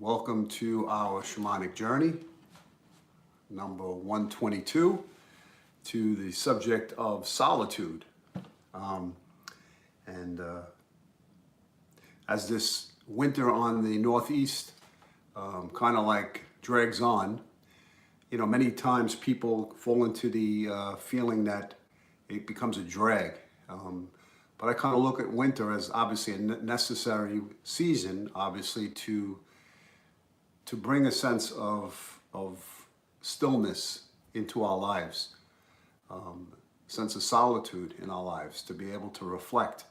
Welcome to our shamanic journey, number 122, to the subject of solitude. And as this winter on the Northeast kind of like drags on, many times people fall into the feeling that it becomes a drag. But I kind of look at winter as obviously a necessary season, obviously, to bring a sense of stillness into our lives, sense of solitude in our lives, to be able to reflect.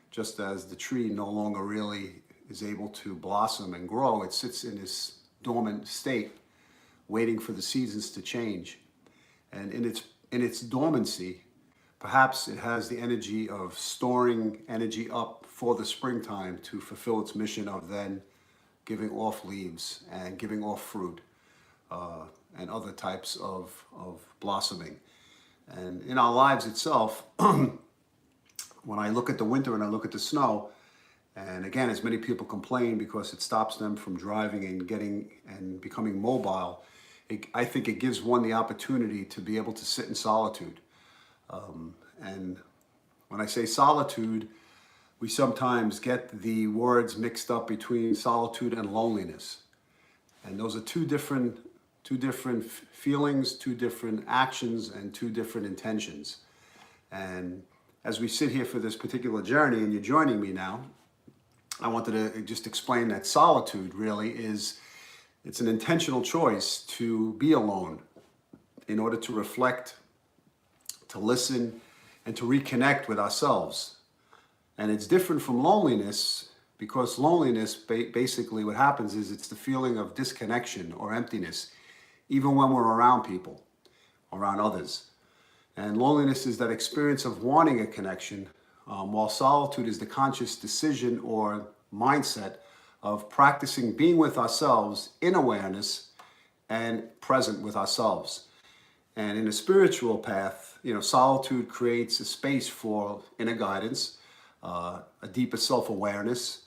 Just as the tree no longer really is able to blossom and grow, it sits in this dormant state, waiting for the seasons to change. And in its dormancy, perhaps it has the energy of storing energy up for the springtime to fulfill its mission of then giving off leaves and giving off fruit and other types of blossoming. And in our lives itself, when I look at the winter and I look at the snow, and again, as many people complain because it stops them from driving and becoming mobile, I think it gives one the opportunity to be able to sit in solitude. And when I say solitude, we sometimes get the words mixed up between solitude and loneliness. And those are two different feelings, two different actions, and two different intentions. And as we sit here for this particular journey and you're joining me now, I wanted to just explain that solitude really it's an intentional choice to be alone in order to reflect, to listen, and to reconnect with ourselves. And it's different from loneliness because loneliness, basically what happens is it's the feeling of disconnection or emptiness, even when we're around people, around others. And loneliness is that experience of wanting a connection, while solitude is the conscious decision or mindset of practicing being with ourselves in awareness and present with ourselves. And in a spiritual path, solitude creates a space for inner guidance, a deeper self-awareness,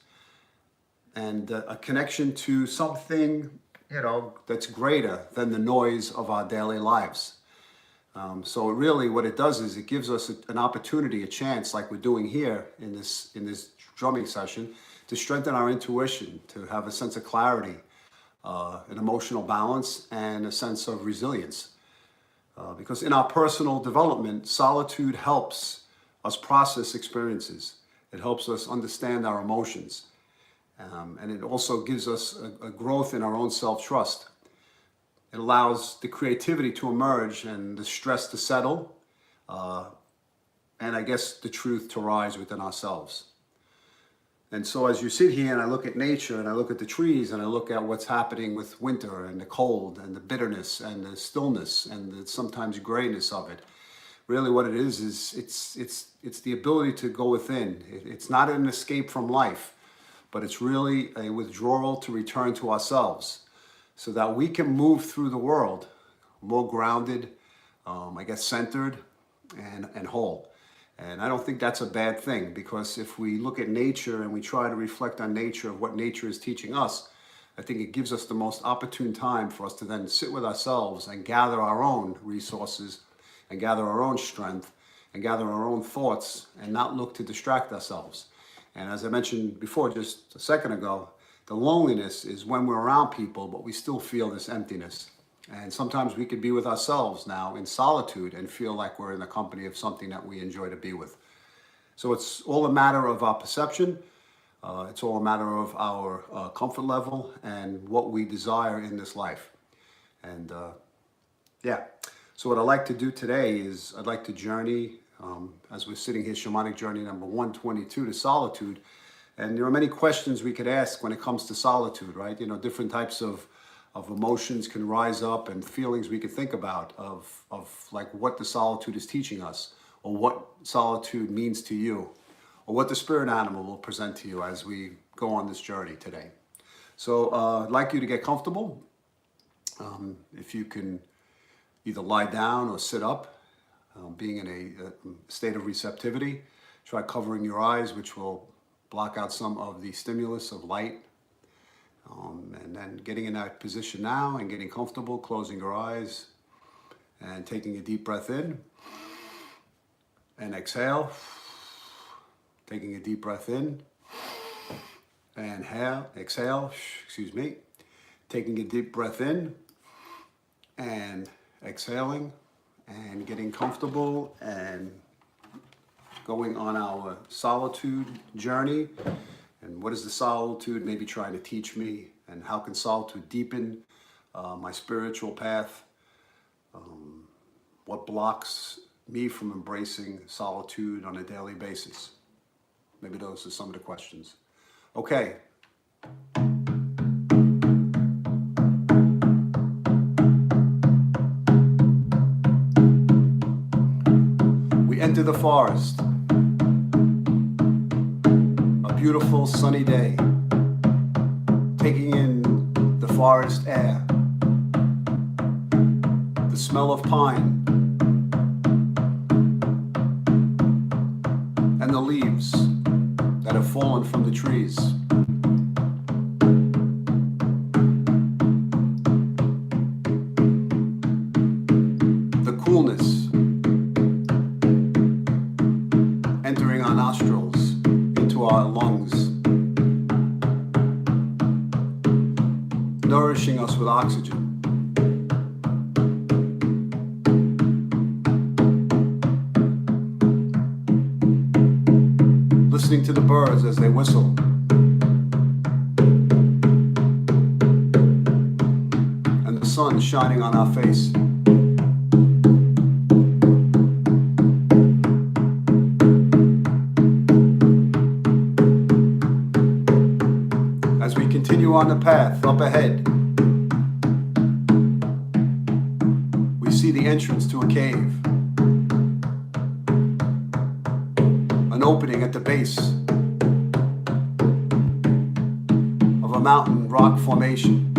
and a connection to something, that's greater than the noise of our daily lives. So really what it does is it gives us an opportunity, a chance, like we're doing here in this drumming session, to strengthen our intuition, to have a sense of clarity, an emotional balance, and a sense of resilience. Because in our personal development, solitude helps us process experiences. It helps us understand our emotions. And it also gives us a growth in our own self-trust. It allows the creativity to emerge and the stress to settle, and I guess the truth to rise within ourselves. And so as you sit here and I look at nature and I look at the trees and I look at what's happening with winter and the cold and the bitterness and the stillness and the sometimes grayness of it, really what it is it's the ability to go within. It's not an escape from life, but it's really a withdrawal to return to ourselves so that we can move through the world more grounded, centered and whole. And I don't think that's a bad thing, because if we look at nature and we try to reflect on nature, of what nature is teaching us, I think it gives us the most opportune time for us to then sit with ourselves and gather our own resources and gather our own strength and gather our own thoughts and not look to distract ourselves. And as I mentioned before, just a second ago, the loneliness is when we're around people, but we still feel this emptiness. And sometimes we could be with ourselves now in solitude and feel like we're in the company of something that we enjoy to be with. So it's all a matter of our perception. It's all a matter of our comfort level and what we desire in this life. And so what I'd like to do today is I'd like to journey, as we're sitting here, shamanic journey number 122 to solitude. And there are many questions we could ask when it comes to solitude, right? Different types of emotions can rise up and feelings we could think about of like what the solitude is teaching us, or what solitude means to you, or what the spirit animal will present to you as we go on this journey today. So I'd like you to get comfortable. If you can either lie down or sit up, being in a state of receptivity. Try covering your eyes, which will block out some of the stimulus of light. And then getting in that position now and getting comfortable, closing your eyes and taking a deep breath in and exhale. Taking a deep breath in and exhale, excuse me. Taking a deep breath in and exhaling and getting comfortable and going on our solitude journey. And what is the solitude maybe trying to teach me, and how can solitude deepen my spiritual path? What blocks me from embracing solitude on a daily basis? Maybe those are some of the questions. Okay. We enter the forest. A beautiful sunny day. Taking in the forest air. The smell of pine. And the leaves that have fallen from the trees. The coolness entering our nostrils into our lungs, nourishing us with oxygen. Listening to the birds as they whistle. And the sun shining on our face. As we continue on the path up ahead, we see the entrance to a cave. An opening at the base of a mountain rock formation.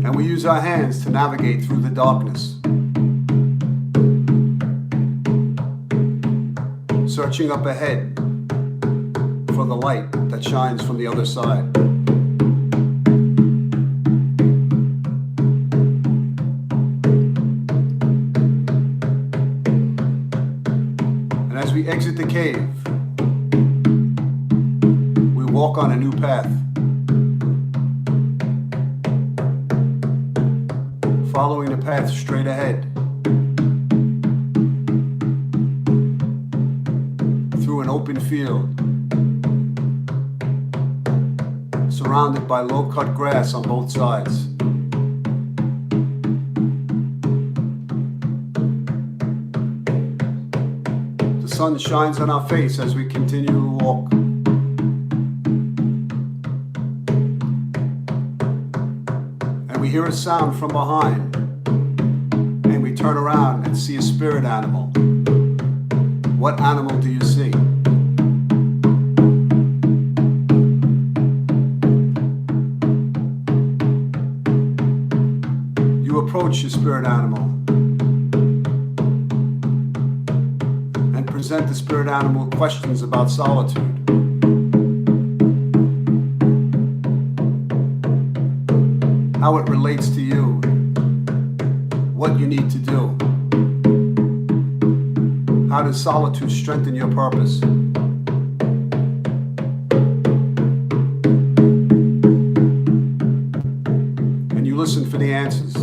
And we use our hands to navigate through the darkness, searching up ahead for the light that shines from the other side. As we exit the cave, we walk on a new path, following the path straight ahead, through an open field, surrounded by low-cut grass on both sides. The sun shines on our face as we continue to walk. And we hear a sound from behind. And we turn around and see a spirit animal. What animal do you see? You approach your spirit animal. Present the spirit animal questions about solitude. How it relates to you. What you need to do. How does solitude strengthen your purpose? And you listen for the answers.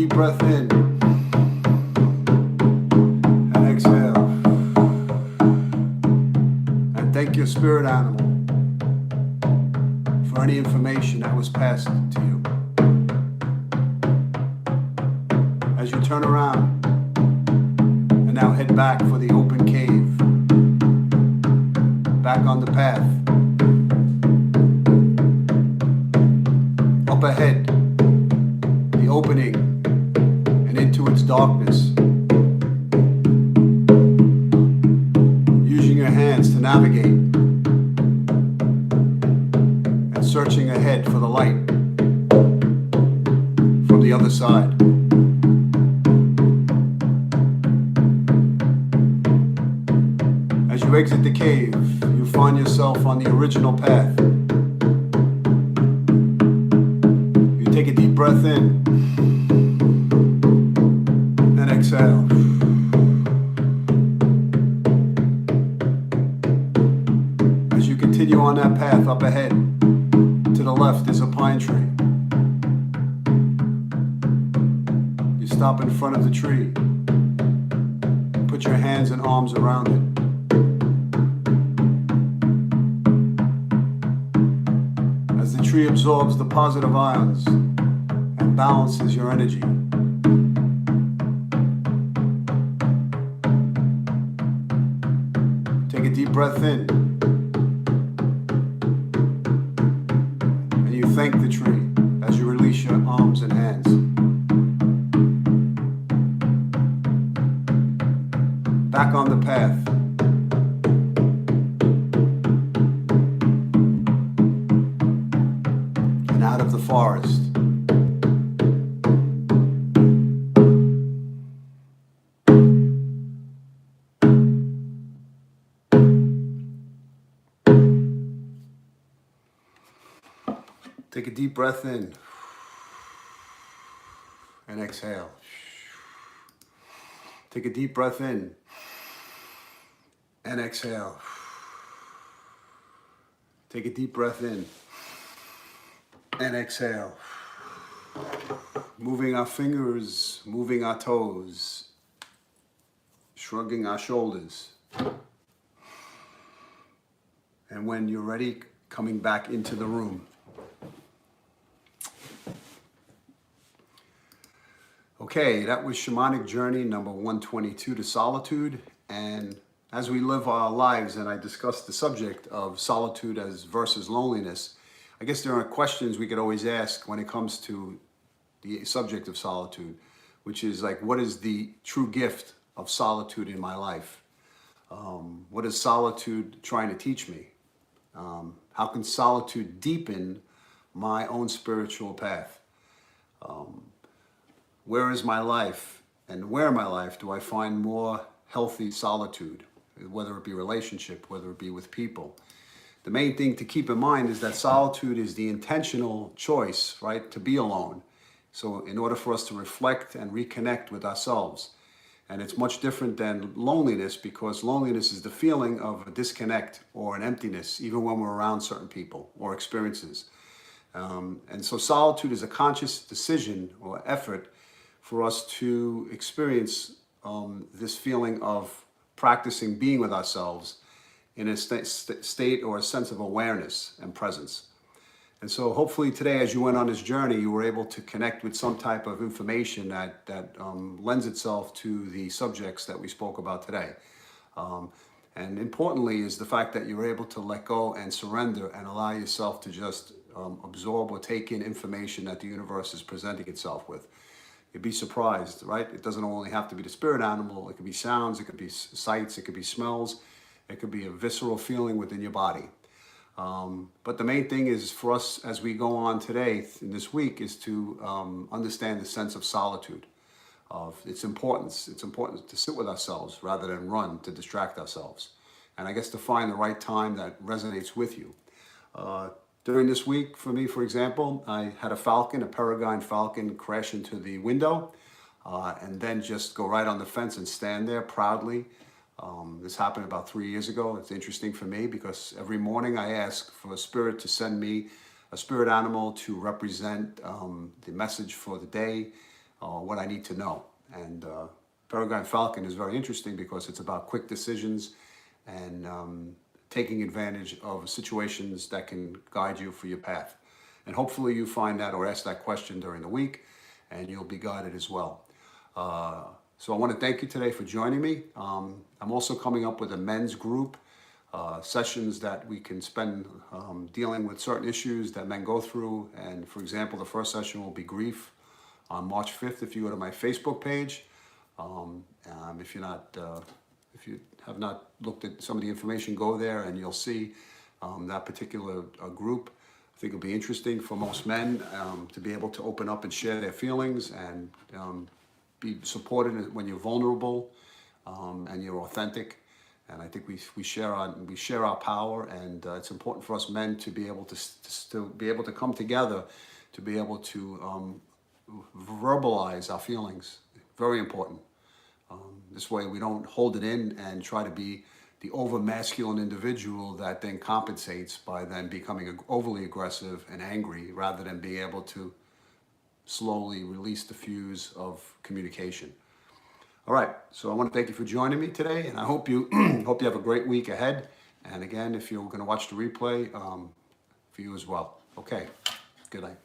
deep breath in and exhale. And thank your spirit animal for any information that was passed to you. As you turn around and now head back for the open cave, back on the path. Up ahead, the opening and into its darkness. Using your hands to navigate and searching ahead for the light from the other side. As you exit the cave, you find yourself on the original path. You take a deep breath in and exhale. As you continue on that path up ahead, to the left is a pine tree. You stop in front of the tree. Put your hands and arms around it. The tree absorbs the positive ions and balances your energy. Take a deep breath in and you thank the tree as you release your arms and hands. Back on the path. Out of the forest. Take a deep breath in and exhale. Take a deep breath in and exhale. Take a deep breath in and exhale. Moving our fingers, moving our toes, shrugging our shoulders. And when you're ready, coming back into the room. Okay, that was Shamanic Journey number 122 to Solitude. And as we live our lives, and I discussed the subject of solitude as versus loneliness, I guess there are questions we could always ask when it comes to the subject of solitude, which is like, what is the true gift of solitude in my life? What is solitude trying to teach me? How can solitude deepen my own spiritual path? Where is my life, and where in my life do I find more healthy solitude, whether it be relationship, whether it be with people? The main thing to keep in mind is that solitude is the intentional choice, right, to be alone. So in order for us to reflect and reconnect with ourselves. And it's much different than loneliness, because loneliness is the feeling of a disconnect or an emptiness, even when we're around certain people or experiences. And so solitude is a conscious decision or effort for us to experience this feeling of practicing being with ourselves in a state or a sense of awareness and presence. And so hopefully today, as you went on this journey, you were able to connect with some type of information that lends itself to the subjects that we spoke about today. And importantly is the fact that you were able to let go and surrender and allow yourself to just absorb or take in information that the universe is presenting itself with. You'd be surprised, right? It doesn't only have to be the spirit animal. It could be sounds, it could be sights, it could be smells, it could be a visceral feeling within your body. But the main thing is for us as we go on today in this week is to understand the sense of solitude, of its importance. It's important to sit with ourselves rather than run to distract ourselves. And I guess to find the right time that resonates with you. During this week, for me, for example, I had a peregrine falcon crash into the window and then just go right on the fence and stand there proudly. This happened about 3 years ago. It's interesting for me because every morning I ask for a spirit to send me a spirit animal to represent the message for the day, what I need to know. And Peregrine Falcon is very interesting because it's about quick decisions and taking advantage of situations that can guide you for your path. And hopefully you find that or ask that question during the week, and you'll be guided as well. So I want to thank you today for joining me. I'm also coming up with a men's group, sessions that we can spend dealing with certain issues that men go through. And for example, the first session will be grief on March 5th if you go to my Facebook page. If you have not looked at some of the information, go there and you'll see that particular group. I think it'll be interesting for most men to be able to open up and share their feelings and be supported when you're vulnerable and you're authentic. And I think we share our power, and it's important for us men to be able to come together, to be able to verbalize our feelings. Very important. This way we don't hold it in and try to be the over masculine individual that then compensates by then becoming overly aggressive and angry, rather than being able to slowly release the fuse of communication. All right, so I want to thank you for joining me today, and I hope you hope you have a great week ahead. And again, if you're going to watch the replay, for you as well. Okay, good night.